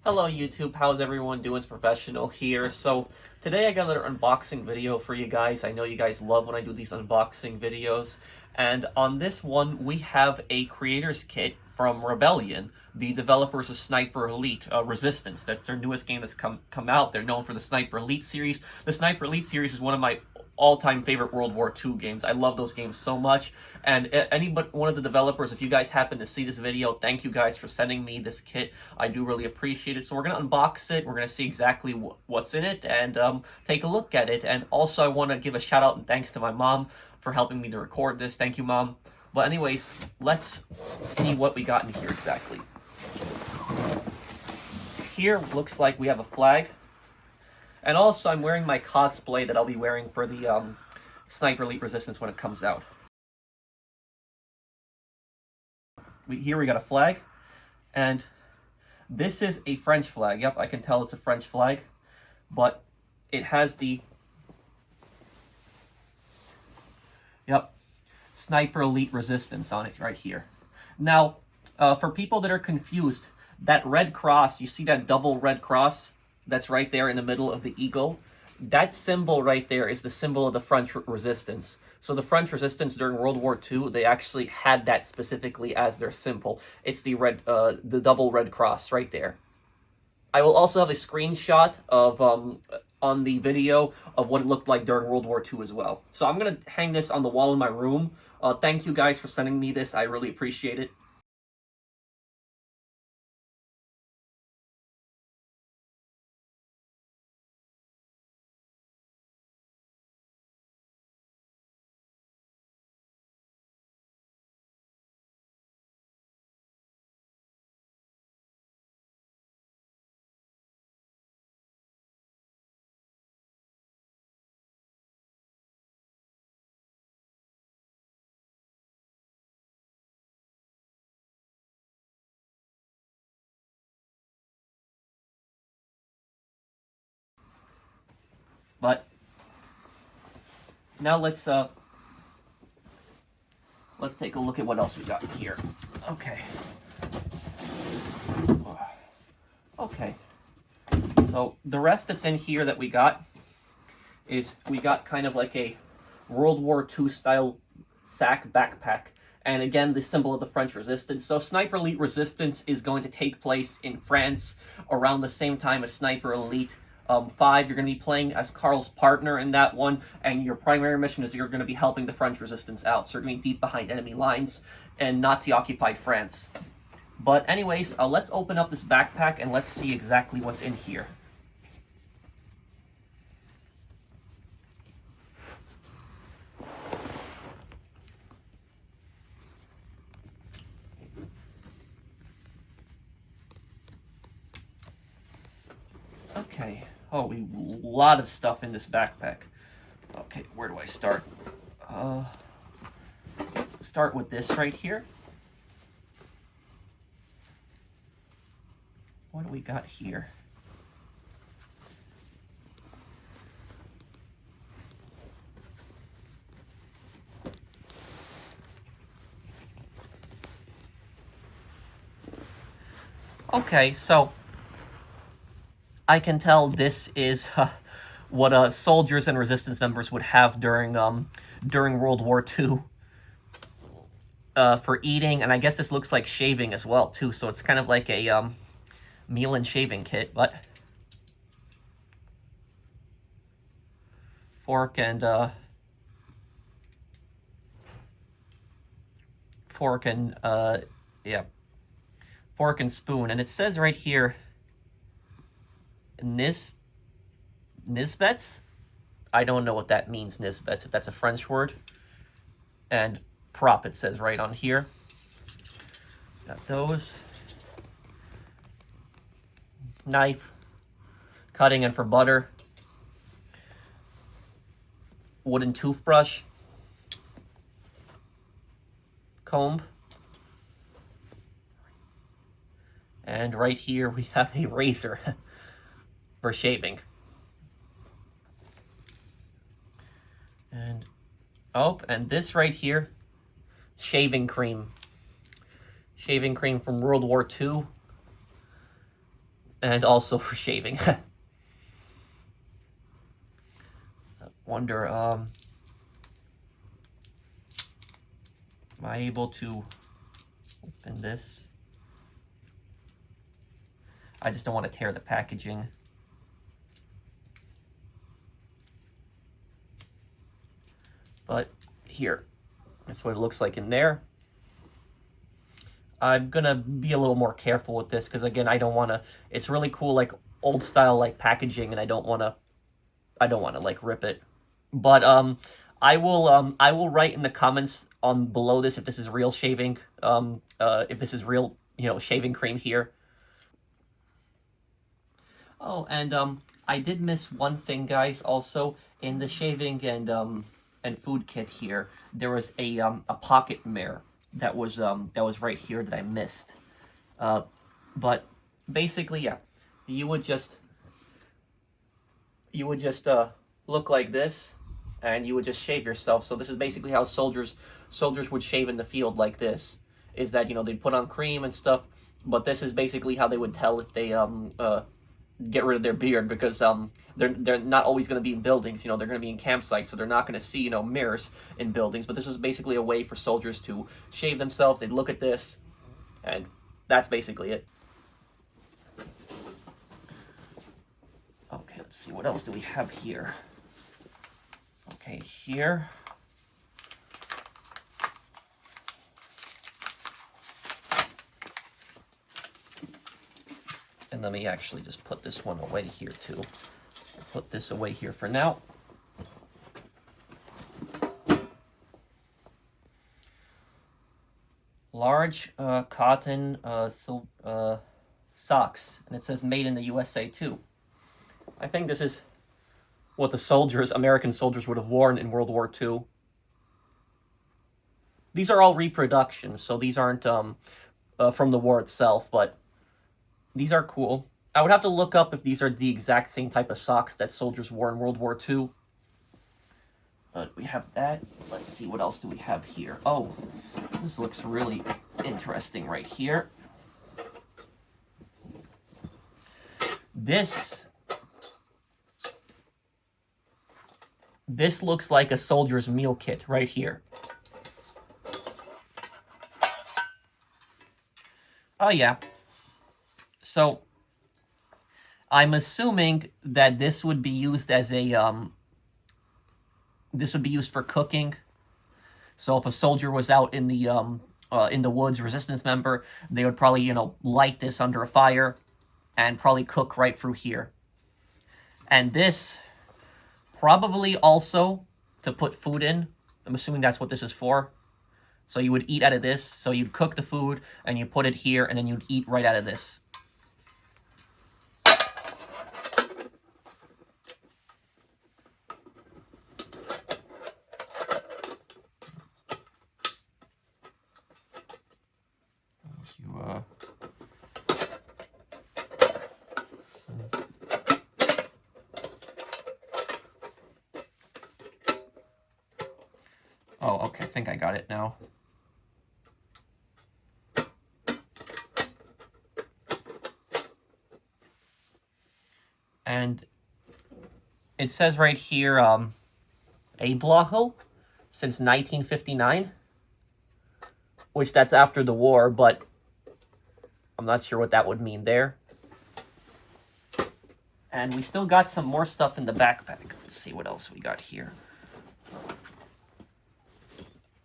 Hello YouTube, how's everyone doing? It's Professional here. So today I got another unboxing video for you guys. I know you guys love when I do these unboxing videos. And on this one, we have a creator's kit from Rebellion, the developers of Sniper Elite Resistance. That's their newest game that's come out. They're known for the Sniper Elite series. The Sniper Elite series is one of my all-time favorite World War II games. I love those games so much. And one of the developers, if you guys happen to see this video, thank you guys for sending me this kit. I do really appreciate it. So we're going to unbox it. We're going to see exactly what's in it and take a look at it. And also I want to give a shout out and thanks to my mom for helping me to record this. Thank you, Mom. But anyways, let's see what we got in here exactly. Here looks like we have a flag. And also, I'm wearing my cosplay that I'll be wearing for the Sniper Elite Resistance when it comes out. Here we got a flag, and this is a French flag. Yep, I can tell it's a French flag, but it has the Sniper Elite Resistance on it right here. Now, for people that are confused, that red cross, you see that double red cross that's right there in the middle of the eagle? That symbol right there is the symbol of the French resistance. So the French resistance during World War II, they actually had that specifically as their symbol. It's the the double red cross right there. I will also have a screenshot of on the video of what it looked like during World War II as well. So I'm gonna hang this on the wall in my room. Thank you guys for sending me this. I really appreciate it. But now let's take a look at what else we got here. Okay. Okay. So the rest that's in here that we got is we got kind of like a World War II style sack backpack. And again, the symbol of the French resistance. So Sniper Elite Resistance is going to take place in France around the same time as Sniper Elite 5. You're going to be playing as Carl's partner in that one, and your primary mission is you're going to be helping the French resistance out. So you're going to be deep behind enemy lines in Nazi-occupied France. But anyways, let's open up this backpack and let's see exactly what's in here. Okay. Oh, a lot of stuff in this backpack. Okay, where do I start? Start with this right here. What do we got here? Okay, so I can tell this is what soldiers and resistance members would have during World War II for eating, and I guess this looks like shaving as well too. So it's kind of like a meal and shaving kit, but fork and yeah, fork and spoon, and it says right here. Nisbets? I don't know what that means, Nisbets, if that's a French word. And prop, it says right on here. Got those. Knife. Cutting and for butter. Wooden toothbrush. Comb. And right here we have a razor. For shaving. And and this right here, shaving cream. Shaving cream from World War II. and also for shaving. I wonder, am I able to open this? I just don't want to tear the packaging. But here, that's what it looks like in there. I'm gonna be a little more careful with this because again, I don't want to. It's really cool, like old style, like packaging, and I don't want to. Like rip it. But I will write in the comments on below this if this is real shaving. If this is real, shaving cream here. Oh, and I did miss one thing, guys. Also, in the shaving and food kit here, there was a pocket mirror that was right here that I missed. But basically, yeah, you would just look like this, and you would just shave yourself. So this is basically how soldiers would shave in the field like this. Is that they'd put on cream and stuff, but this is basically how they would tell if they get rid of their beard, because they're not always going to be in buildings. They're going to be in campsites, so they're not going to see mirrors in buildings. But this is basically a way for soldiers to shave themselves. They'd look at this, and that's basically it. Okay, let's see, what else do we have here? Okay, here. And let me actually just put this one away here too. I'll put this away here for now. Large cotton socks, and it says made in the USA too. I think this is what the American soldiers would have worn in World War II. These are all reproductions, so these aren't from the war itself, but these are cool. I would have to look up if these are the exact same type of socks that soldiers wore in World War II. But we have that. Let's see, what else do we have here? Oh, this looks really interesting right here. This looks like a soldier's meal kit right here. Oh yeah. So I'm assuming that this would be used as a this would be used for cooking. So if a soldier was out in the woods, resistance member, they would probably light this under a fire and probably cook right through here. And this probably also to put food in. I'm assuming that's what this is for. So you would eat out of this. So you'd cook the food and you put it here, and then you'd eat right out of this. Oh, okay, I think I got it now. And it says right here, a Blachel since 1959, which that's after the war, but I'm not sure what that would mean there. And we still got some more stuff in the backpack. Let's see what else we got here.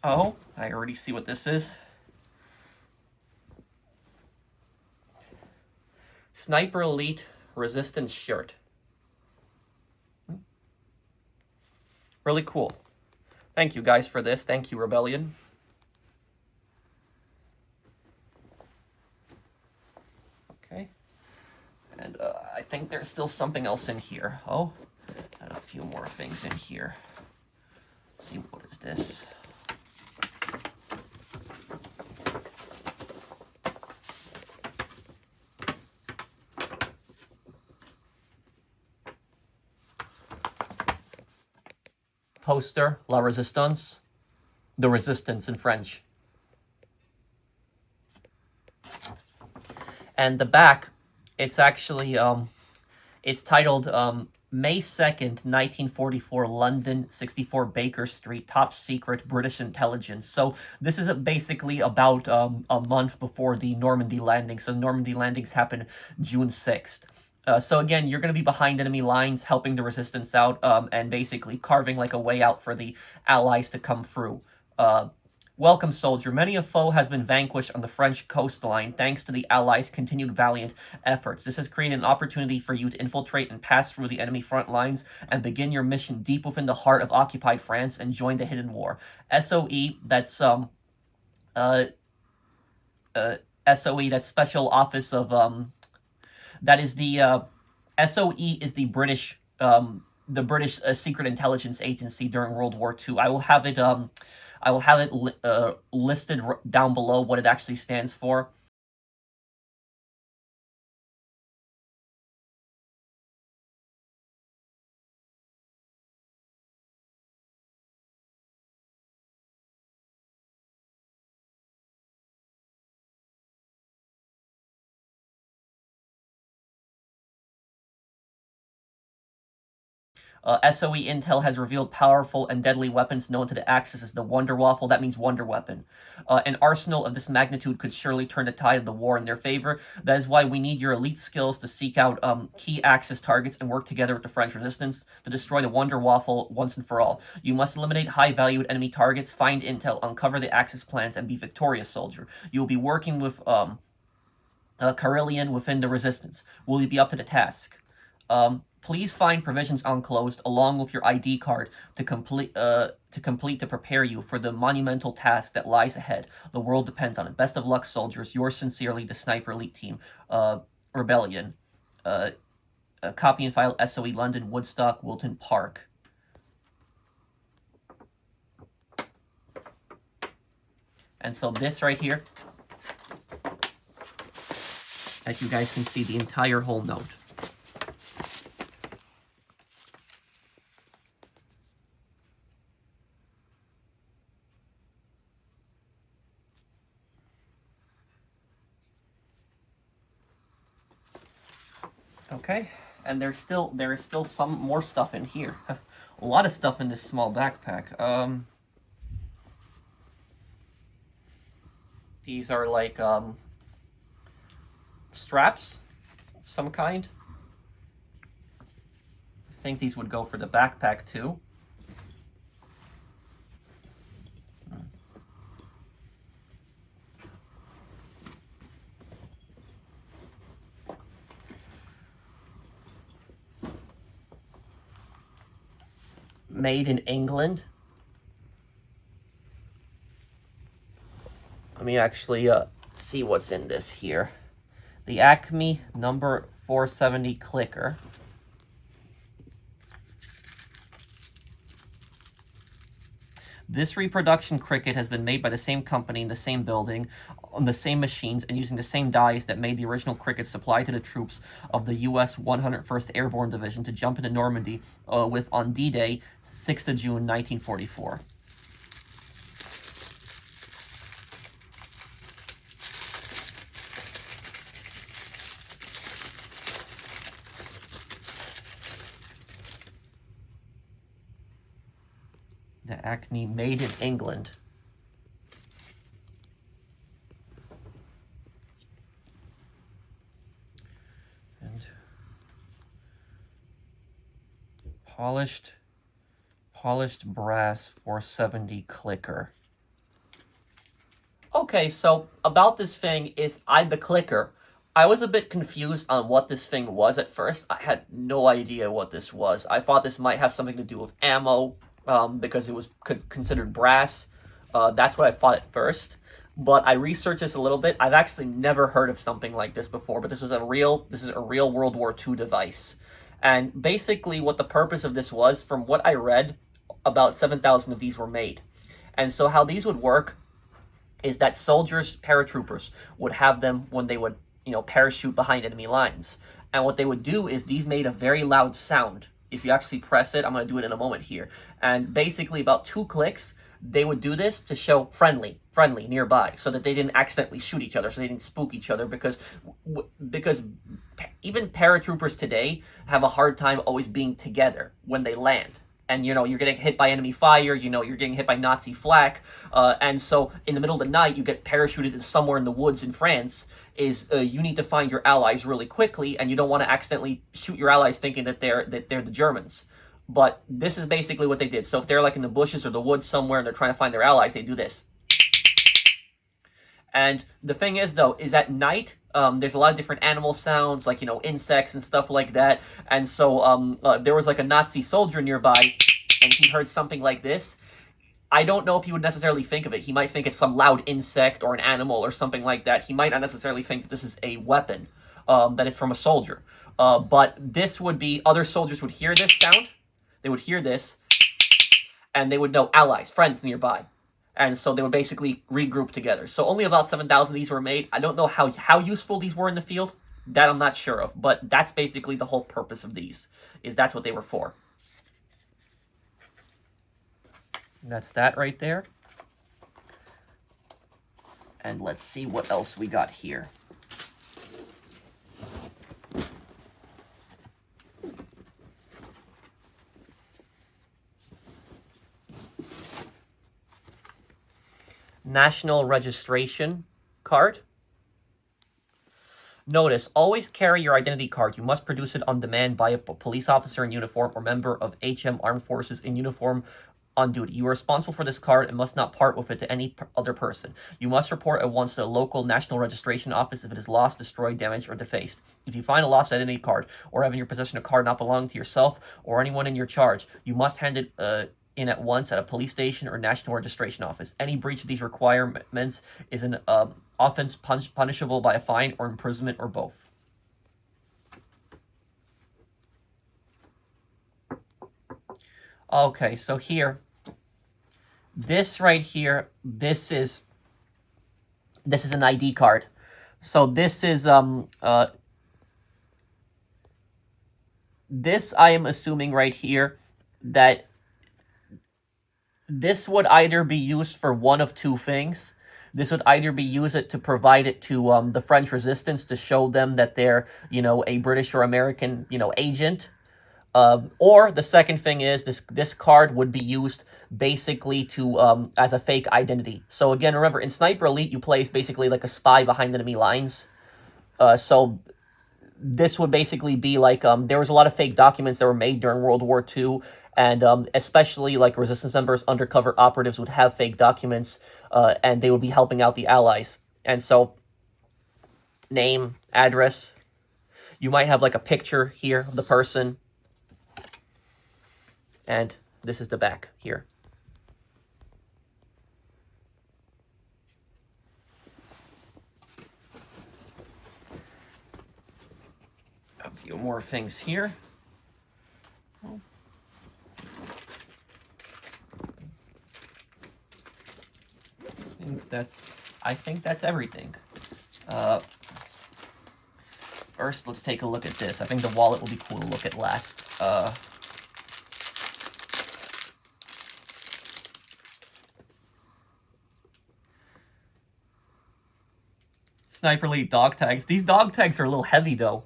Oh, I already see what this is. Sniper Elite Resistance shirt. Really cool. Thank you guys for this. Thank you, Rebellion. Okay. And I think there's still something else in here. Oh, and a few more things in here. Let's see, what is this? Poster, La Resistance, the resistance in French. And the back It's actually it's titled May 2nd, 1944, London, 64 Baker Street, top secret British intelligence. So this is basically about a month before the Normandy landing. So Normandy landings happen June 6th. So again, you're going to be behind enemy lines, helping the resistance out, and basically carving like a way out for the Allies to come through. Welcome, soldier. Many a foe has been vanquished on the French coastline thanks to the Allies' continued valiant efforts. This has created an opportunity for you to infiltrate and pass through the enemy front lines and begin your mission deep within the heart of occupied France and join the hidden war. SOE, that's SOE, that's Special Office of that is the SOE is the British Secret Intelligence Agency during World War II. I will have it listed down below what it actually stands for. SOE Intel has revealed powerful and deadly weapons known to the Axis as the Wonder Waffle. That means Wonder Weapon. An arsenal of this magnitude could surely turn the tide of the war in their favor. That is why we need your elite skills to seek out key Axis targets and work together with the French resistance to destroy the Wonder Waffle once and for all. You must eliminate high-valued enemy targets, find intel, uncover the Axis plans, and be victorious, soldier. You will be working with Carillion within the resistance. Will you be up to the task? Please find provisions enclosed along with your ID card to complete to prepare you for the monumental task that lies ahead. The world depends on it. Best of luck, soldiers. Yours sincerely, the Sniper Elite Team. Rebellion. Copy and file SOE London, Woodstock, Wilton Park. And so this right here, as you guys can see, the entire whole note. Okay, and there is still some more stuff in here. A lot of stuff in this small backpack. These are like straps of some kind. I think these would go for the backpack too. Made in England. Let me actually see what's in this here. The Acme number 470 clicker. This reproduction cricket has been made by the same company in the same building, on the same machines, and using the same dies that made the original cricket supplied to the troops of the U.S. 101st Airborne Division to jump into Normandy with on D-Day, 6th of June, 1944. The Acme made in England. And polished brass 470 clicker. Okay, so about this thing is the clicker. I was a bit confused on what this thing was at first. I had no idea what this was. I thought this might have something to do with ammo, because it was considered brass. That's what I thought at first. But I researched this a little bit. I've actually never heard of something like this before, but this is a real World War II device. And basically what the purpose of this was, from what I read, about 7,000 of these were made. And so how these would work is that soldiers, paratroopers, would have them when they would, parachute behind enemy lines. And what they would do is these made a very loud sound. If you actually press it, I'm going to do it in a moment here. And basically about 2 clicks, they would do this to show friendly nearby, so that they didn't accidentally shoot each other, so they didn't spook each other, because even paratroopers today have a hard time always being together when they land. And, you know, you're getting hit by enemy fire, you know, you're getting hit by Nazi flak. And so in the middle of the night, you get parachuted somewhere in the woods in France, you need to find your allies really quickly, and you don't want to accidentally shoot your allies thinking that they're the Germans. But this is basically what they did. So if they're like in the bushes or the woods somewhere and they're trying to find their allies, they do this. And the thing is, though, is at night, there's a lot of different animal sounds, like, you know, insects and stuff like that. And so there was like a Nazi soldier nearby, and he heard something like this. I don't know if he would necessarily think of it. He might think it's some loud insect or an animal or something like that. He might not necessarily think that this is a weapon, that it's from a soldier. But this would be, other soldiers would hear this sound. They would hear this, and they would know allies, friends nearby. And so they would basically regroup together. So only about 7,000 of these were made. I don't know how useful these were in the field. That I'm not sure of. But that's basically the whole purpose of these, is that's what they were for. And that's that right there. And let's see what else we got here. National registration card. Notice, always carry your identity card. You must produce it on demand by a police officer in uniform or member of HM Armed Forces in uniform on duty. You are responsible for this card and must not part with it to any other person. You must report at once to the local national registration office if it is lost, destroyed, damaged, or defaced. If you find a lost identity card or have in your possession a card not belonging to yourself or anyone in your charge, you must hand it in at once at a police station or national registration office. Any breach of these requirements is an offense punishable by a fine or imprisonment or both. Okay, so here, this right here, this is an ID card. So this is this I am assuming right here that this would either be used for one of two things. This would either be used to provide it to the French resistance to show them that they're, you know, a British or American, you know, agent. Or the second thing is this card would be used basically to as a fake identity. So again, remember, in Sniper Elite, you play as basically like a spy behind enemy lines. So this would basically be like, there was a lot of fake documents that were made during World War II, and especially like resistance members, undercover operatives would have fake documents, and they would be helping out the Allies. And so, name, address, you might have like a picture here of the person, and this is the back here. A few more things here. I think that's everything. First, let's take a look at this. I think the wallet will be cool to look at last. Sniper Elite dog tags. These dog tags are a little heavy, though.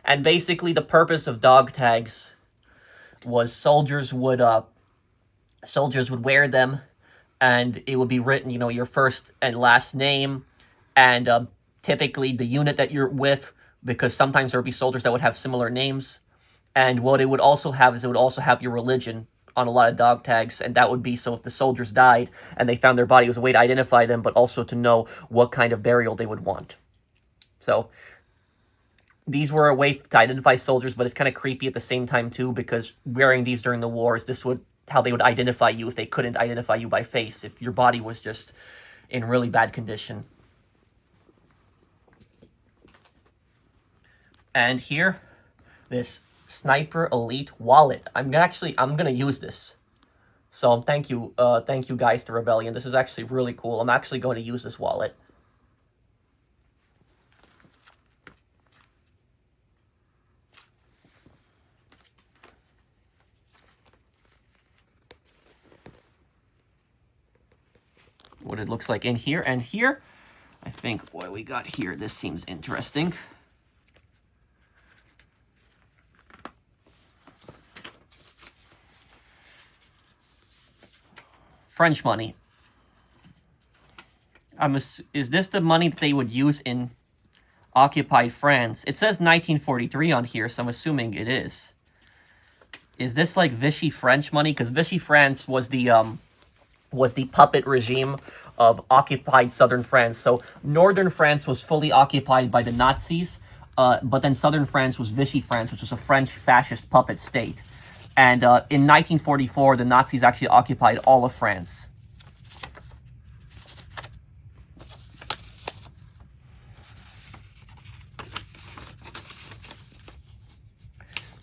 And basically, the purpose of dog tags was soldiers would wear them, and it would be written, you know, your first and last name, and typically the unit that you're with, because sometimes there would be soldiers that would have similar names. And what it would also have is it would also have your religion on a lot of dog tags, and that would be so if the soldiers died and they found their body, it was a way to identify them, but also to know what kind of burial they would want. So these were a way to identify soldiers, but it's kind of creepy at the same time too, because wearing these during the wars, this would how they would identify you if they couldn't identify you by face, if your body was just in really bad condition. And here, this Sniper Elite wallet. I'm gonna use this. So thank you guys to Rebellion. This is actually really cool. I'm actually going to use this wallet. What it looks like in here, and here, I think what we got here. This seems interesting. French money. Is this the money that they would use in occupied France? It says 1943 on here, so I'm assuming it is. Is this like Vichy French money? Because Vichy France was the puppet regime of occupied southern France. So northern France was fully occupied by the Nazis, but then southern France was Vichy France, which was a French fascist puppet state. And in 1944, the Nazis actually occupied all of France.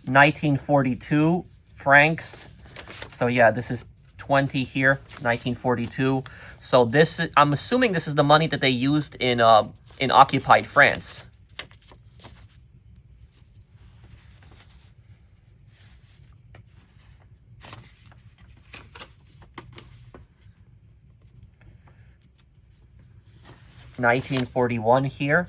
$1942 francs. So yeah, this is 20 here, 1942. So this, I'm assuming this is the money that they used in occupied France. $1941 here.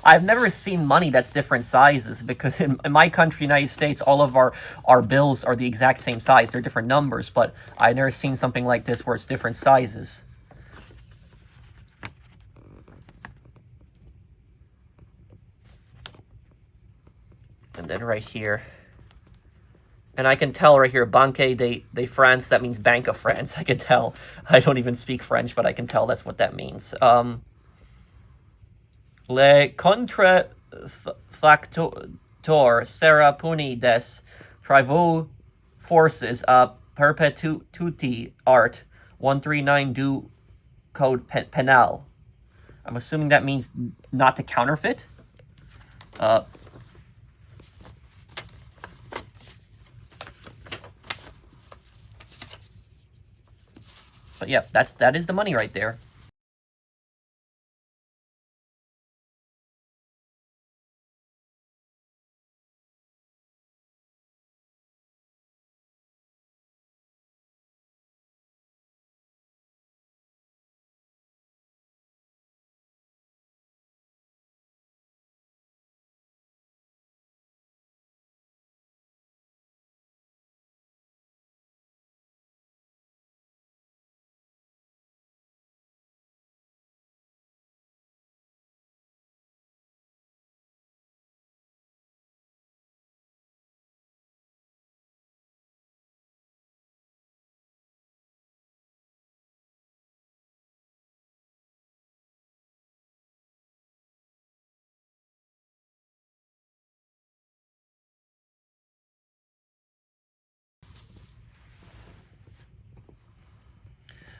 I've never seen money that's different sizes, because in my country, United States, all of our bills are the exact same size. They're different numbers, but I've never seen something like this where it's different sizes. And then right here. And I can tell right here, Banque de France, that means Bank of France. I can tell. I don't even speak French, but I can tell that's what that means. Le contrefactor sera puni des travaux forces a perpetuity art 139 du Code Penal. I'm assuming that means not to counterfeit. But yeah, that is the money right there.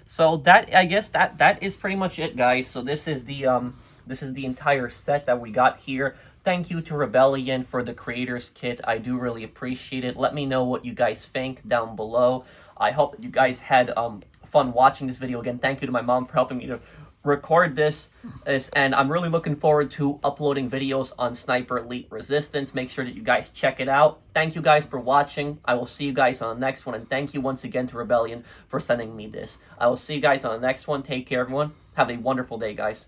So that, I guess that is pretty much it, guys. So this is the entire set that we got here. Thank you to Rebellion for the creator's kit. I do really appreciate it. Let me know what you guys think down below. I hope that you guys had fun watching this video. Again, thank you to my mom for helping me to record this, and I'm really looking forward to uploading videos on Sniper Elite Resistance. Make sure that you guys check it out. Thank you guys for watching. I will see you guys on the next one, and thank you once again to Rebellion for sending me this. I will see you guys on the next one. Take care, everyone. Have a wonderful day, guys.